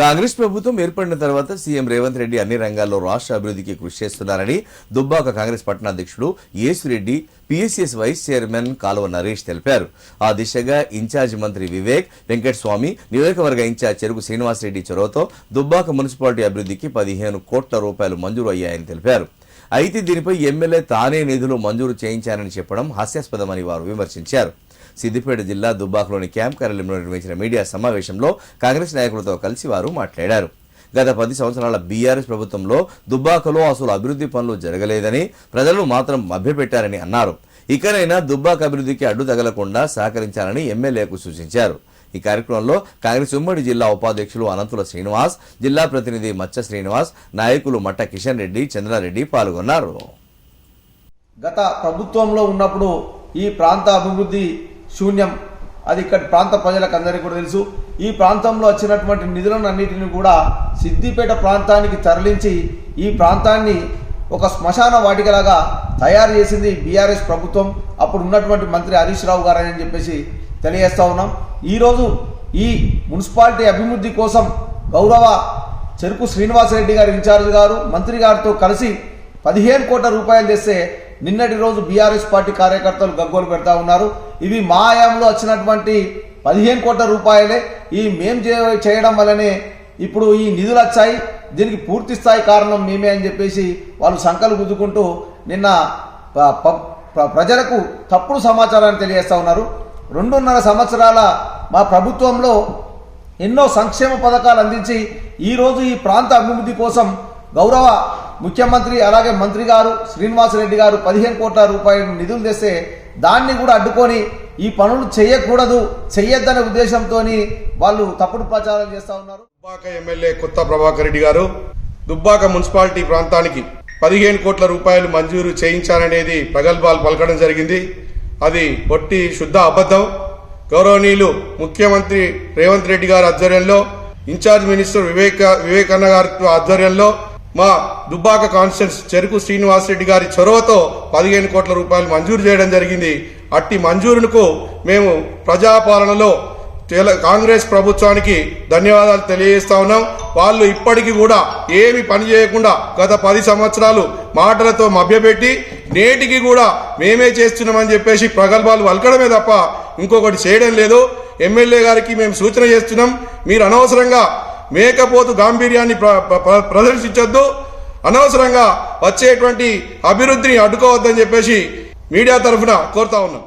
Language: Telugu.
కాంగ్రెస్ ప్రభుత్వం ఏర్పడిన తర్వాత సీఎం రేవంత్ రెడ్డి అన్ని రంగాల్లో రాష్ట్ర అభివృద్ధికి కృషి చేస్తున్నారని దుబ్బాక కాంగ్రెస్ పట్టణాధ్యక్షుడు Yesureddy, PSCS vice chairman Kaluva Naresh తెలిపారు. ఆ దిశగా ఇన్ఛార్జి మంత్రి వివేక్ వెంకటస్వామి, నియోజకవర్గ ఇన్ఛార్జ్ చెరుకు శ్రీనివాసరెడ్డి చొరవతో దుబ్బాక మున్సిపాలిటీ అభివృద్ధికి 15 కోట్ల రూపాయలు మంజూరు అయ్యాయని తెలిపారు. అయితే దీనిపై ఎమ్మెల్యే తానే నిధులు మంజూరు చేయించారని చెప్పడం హాస్యాస్పదమని వారు విమర్శించారు. సిద్దిపేట జిల్లా దుబ్బాకలోని క్యాంప్ కార్యాలయంలో నిర్వహించిన మీడియా సమావేశంలో కాంగ్రెస్ నాయకులతో కలిసి వారు మాట్లాడారు. గత 10 సంవత్సరాల బీఆర్ఎస్ ప్రభుత్వంలో దుబ్బాకలో అసలు అభివృద్ధి పనులు జరగలేదని, ప్రజలు మాత్రం మభ్యపెట్టారని అన్నారు. ఇకనైనా దుబ్బాక అభివృద్ధికి అడ్డు తగలకుండా సహకరించాలని ఎమ్మెల్యేకు సూచించారు. ఈ కార్యక్రమంలో కాంగ్రెస్ ఉమ్మడి జిల్లా ఉపాధ్యక్షులు అనంతుల శ్రీనివాస్, జిల్లా ప్రతినిధి మచ్చ శ్రీనివాస్, నాయకులు మట్ట కిషన్ రెడ్డి, చంద్రారెడ్డి పాల్గొన్నారు. గత ప్రభుత్వంలో ఉన్నప్పుడు ఈ ప్రాంత అభివృద్ధి శూన్యం, అది ఇక్కడ ప్రాంత ప్రజలకు అందరికీ కూడా తెలుసు. ఈ ప్రాంతంలో వచ్చినటువంటి నిధులను అన్నిటిని కూడా సిద్దిపేట ప్రాంతానికి తరలించి ఈ ప్రాంతాన్ని ఒక శ్మశాన వాటికలాగా తయారు చేసింది బీఆర్ఎస్ ప్రభుత్వం. అప్పుడు ఉన్నటువంటి మంత్రి హరీష్ రావు గారు అని చెప్పేసి తెలియజేస్తా ఉన్నాం. ఈరోజు ఈ మున్సిపాలిటీ అభివృద్ధి కోసం గౌరవ చెరుకు శ్రీనివాసరెడ్డి గారు ఇన్ఛార్జ్ గారు మంత్రి గారితో కలిసి 15 కోట్ల రూపాయలు తెస్తే నిన్నటి రోజు బీఆర్ఎస్ పార్టీ కార్యకర్తలు గగ్గోలు పెడతా ఉన్నారు. ఇవి మా ఆయాంలో వచ్చినటువంటి 15 కోట్ల రూపాయలే, ఈ మేం చేయడం వల్లనే ఇప్పుడు ఈ నిధులు వచ్చాయి, దీనికి పూర్తి స్థాయి కారణం మేమే అని చెప్పేసి వాళ్ళు సంకలు గుద్దుకుంటూ నిన్న ప్రజలకు తప్పుడు సమాచారాన్ని తెలియజేస్తా ఉన్నారు. 2.5 సంవత్సరాల మా ప్రభుత్వంలో ఎన్నో సంక్షేమ పథకాలు అందించి ఈరోజు ఈ ప్రాంత అభివృద్ధి కోసం గౌరవ ముఖ్యమంత్రి అలాగే మంత్రి గారు శ్రీనివాసరెడ్డి గారు 15 కోట్ల రూపాయలు నిధులు తెస్తే దాన్ని కూడా అడ్డుకొని ఈ పనులు చేయకూడదు, చెయ్యొద్దనే ఉద్దేశంతో వాళ్ళు తప్పుడు ప్రచారం చేస్తా ఉన్నారు. దుబ్బాక ఎమ్మెల్యే కొత్త ప్రభాకర్ రెడ్డి గారు దుబ్బాక మున్సిపాలిటీ ప్రాంతానికి 15 కోట్ల రూపాయలు మంజూరు చేయించారనేది ప్రగల్భాలు పలకడం జరిగింది. అది పొట్టి శుద్ధ అబద్ధం. గౌరవనీయులు ముఖ్యమంత్రి రేవంత్ రెడ్డి గారి ఆధ్వర్యంలో, ఇన్ఛార్జ్ మినిస్టర్ వివేకన్న గారి ఆధ్వర్యంలో మా దుబ్బాక కాన్స్టిట్యూన్స్ చెరుకు శ్రీనివాసరెడ్డి గారి చొరవతో 15 కోట్ల రూపాయలు మంజూరు చేయడం జరిగింది. అట్టి మంజూరుకు మేము ప్రజాపాలనలో కాంగ్రెస్ ప్రభుత్వానికి ధన్యవాదాలు తెలియజేస్తా ఉన్నాం. వాళ్ళు ఇప్పటికీ కూడా ఏమి పని చేయకుండా గత 10 సంవత్సరాలు మాటలతో మభ్యపెట్టి నేటికి కూడా మేమే చేస్తున్నామని చెప్పేసి ప్రగల్భాలు వలకడమే తప్ప ఇంకొకటి చేయడం లేదు. ఎమ్మెల్యే గారికి మేము సూచన చేస్తున్నాం, మీరు అనవసరంగా మేకపోతు గాంభీర్యాన్ని ప్రదర్శించొద్దు, అనవసరంగా వచ్చేటువంటి అభివృద్ధిని అడ్డుకోవద్దని చెప్పేసి మీడియా తరఫున కోరుతా ఉన్నాం.